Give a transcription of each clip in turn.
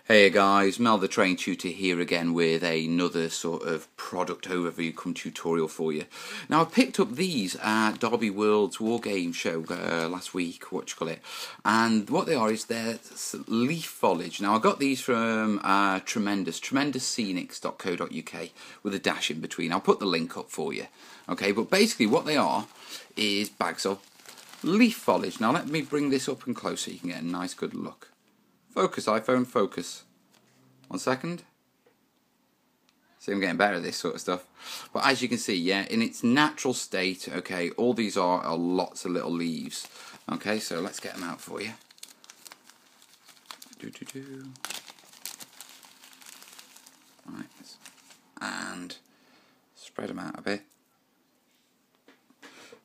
Hey guys, Mel the Train Tutor here again with another sort of product overview tutorial for you. Now I picked up these at Derby World's Wargames show last week, and what they are is they're leaf foliage. Now I got these from Treemendus Scenics.co.uk with a dash in between. I'll put the link up for you. Okay, but basically what they are is bags of leaf foliage. Now let me bring this up and close so you can get a nice good look. Focus, iPhone, focus. 1 second. See, I'm getting better at this sort of stuff. But as you can see, yeah, in its natural state, okay, all these are lots of little leaves. Okay, so let's get them out for you. Right, and spread them out a bit.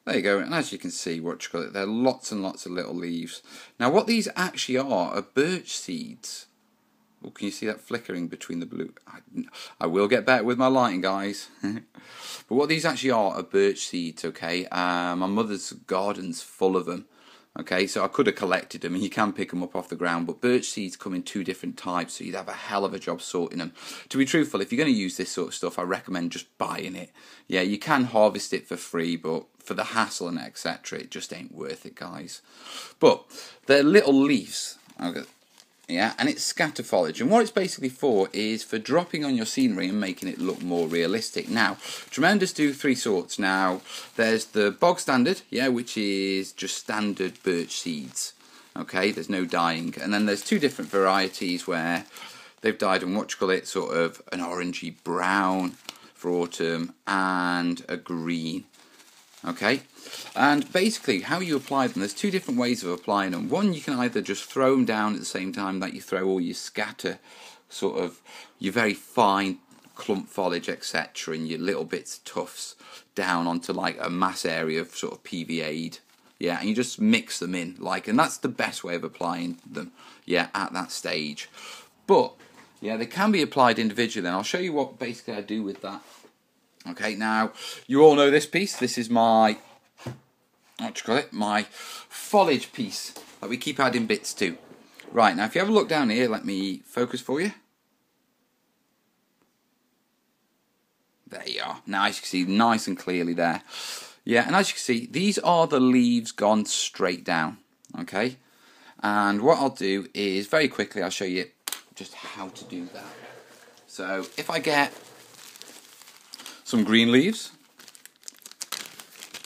There you go, and as you can see, there are lots and lots of little leaves. Now what these actually are birch seeds. Oh, can you see that flickering between the blue? I will get better with my lighting, guys. But what these actually are birch seeds, okay? My mother's garden's full of them. Okay, so I could have collected them, and you can pick them up off the ground, but birch seeds come in 2 different types, so you'd have a hell of a job sorting them. To be truthful, if you're going to use this sort of stuff, I recommend just buying it. Yeah, you can harvest it for free, but for the hassle and etc., it just ain't worth it, guys. But they're little leaves, okay? Yeah, and it's scatter foliage, and what it's basically for is for dropping on your scenery and making it look more realistic. Now, Treemendus do 3 sorts. Now, there's the bog standard, yeah, which is just standard birch seeds. Okay, there's no dyeing, and then there's 2 different varieties where they've dyed them, sort of an orangey brown for autumn and a green. Okay, and basically how you apply them, there's 2 different ways of applying them. One, you can either just throw them down at the same time that you throw all your scatter, sort of your very fine clump foliage, etc., and your little bits of tufts down onto like a mass area of sort of PVA'd. Yeah, and you just mix them in, and that's the best way of applying them, yeah, at that stage. But yeah, they can be applied individually, and I'll show you what basically I do with that. Okay, now you all know this piece. This is my my foliage piece that we keep adding bits to. Right, now if you have a look down here, let me focus for you. There you are. Now as you can see, nice and clearly there. Yeah, and as you can see, these are the leaves gone straight down. Okay, and what I'll do is very quickly I'll show you just how to do that. So if I get some green leaves.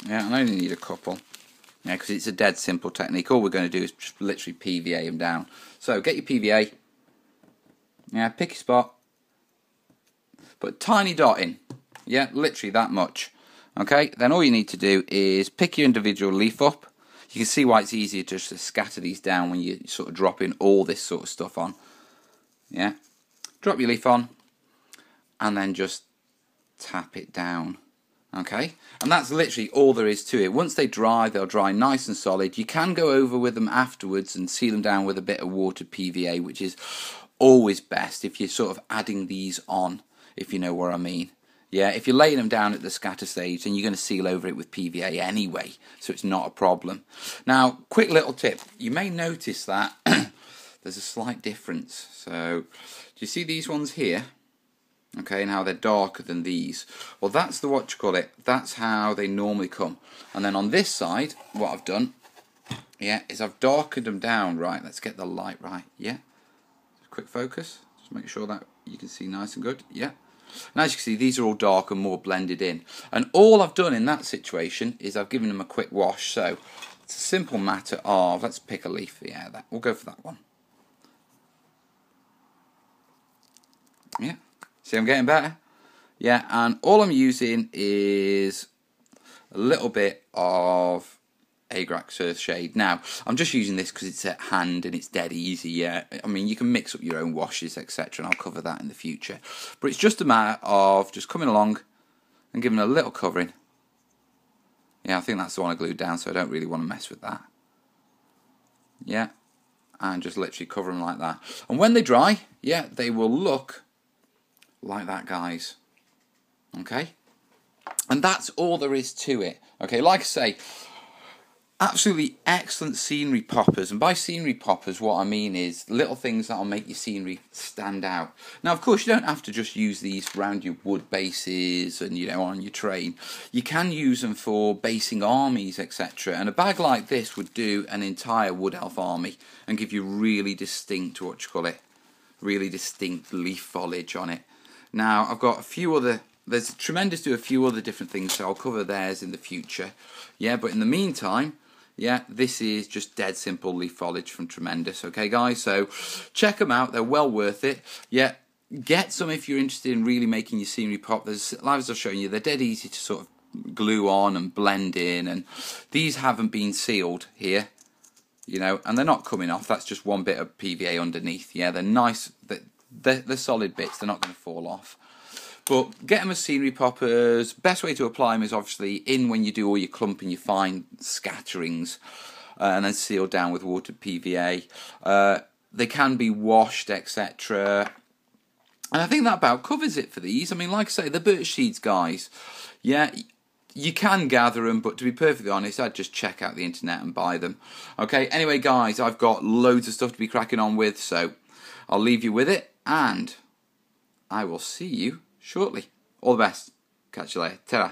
Yeah, I only need a couple. Yeah, because it's a dead simple technique. All we're going to do is just literally PVA them down. So get your PVA. Yeah, pick your spot. Put a tiny dot in. Yeah, literally that much. Okay, then all you need to do is pick your individual leaf up. You can see why it's easier just to scatter these down when you're sort of dropping all this sort of stuff on. Yeah, drop your leaf on and then just tap it down. Okay, and that's literally all there is to it. Once they dry, they'll dry nice and solid. You can go over with them afterwards and seal them down with a bit of water PVA, which is always best if you're sort of adding these on, if you know what I mean. Yeah, if you're laying them down at the scatter stage, then you're going to seal over it with PVA anyway, so it's not a problem. Now, quick little tip. You may notice that there's a slight difference. So, do you see these ones here? Okay, and how they're darker than these. Well, that's the that's how they normally come. And then on this side, what I've done, yeah, is I've darkened them down. Right, let's get the light right. Yeah, quick focus. Just make sure that you can see nice and good. Yeah. And as you can see, these are all dark and more blended in. And all I've done in that situation is I've given them a quick wash. So it's a simple matter of, let's pick a leaf. Yeah, we'll go for that one. Yeah. See, I'm getting better. Yeah, and all I'm using is a little bit of Agrax Earthshade. Now, I'm just using this because it's at hand and it's dead easy, yeah. I mean, you can mix up your own washes, etc., and I'll cover that in the future. But it's just a matter of just coming along and giving a little covering. Yeah, I think that's the one I glued down, so I don't really want to mess with that. Yeah, and just literally cover them like that. And when they dry, yeah, they will look like that, guys. Okay, and that's all there is to it. Okay, like I say, Absolutely excellent scenery poppers, and by scenery poppers what I mean is little things that'll make your scenery stand out. Now of course you don't have to just use these around your wood bases and on your terrain. You can use them for basing armies, etc., and a bag like this would do an entire wood elf army and give you really distinct, really distinct leaf foliage on it. Now I've got a few other, there's Treemendus do a few other different things, so I'll cover theirs in the future. Yeah, but in the meantime, yeah, this is just dead simple leaf foliage from Treemendus. Okay, guys, so check them out. They're well worth it. Yeah, get some if you're interested in really making your scenery pop. There's, as I was showing you, they're dead easy to sort of glue on and blend in. And these haven't been sealed here, and they're not coming off. That's just one bit of PVA underneath. Yeah, they're nice. They're solid bits. They're not going to fall off. But get them as scenery poppers. Best way to apply them is obviously in when you do all your clumping, you find scatterings, and then seal down with watered PVA. They can be washed, etc. And I think that about covers it for these. I mean, like I say, the birch seeds, guys. Yeah, you can gather them, but to be perfectly honest, I'd just check out the internet and buy them. Okay, anyway, guys, I've got loads of stuff to be cracking on with, so I'll leave you with it, and I will see you shortly. All the best. Catch you later. Ta-ra.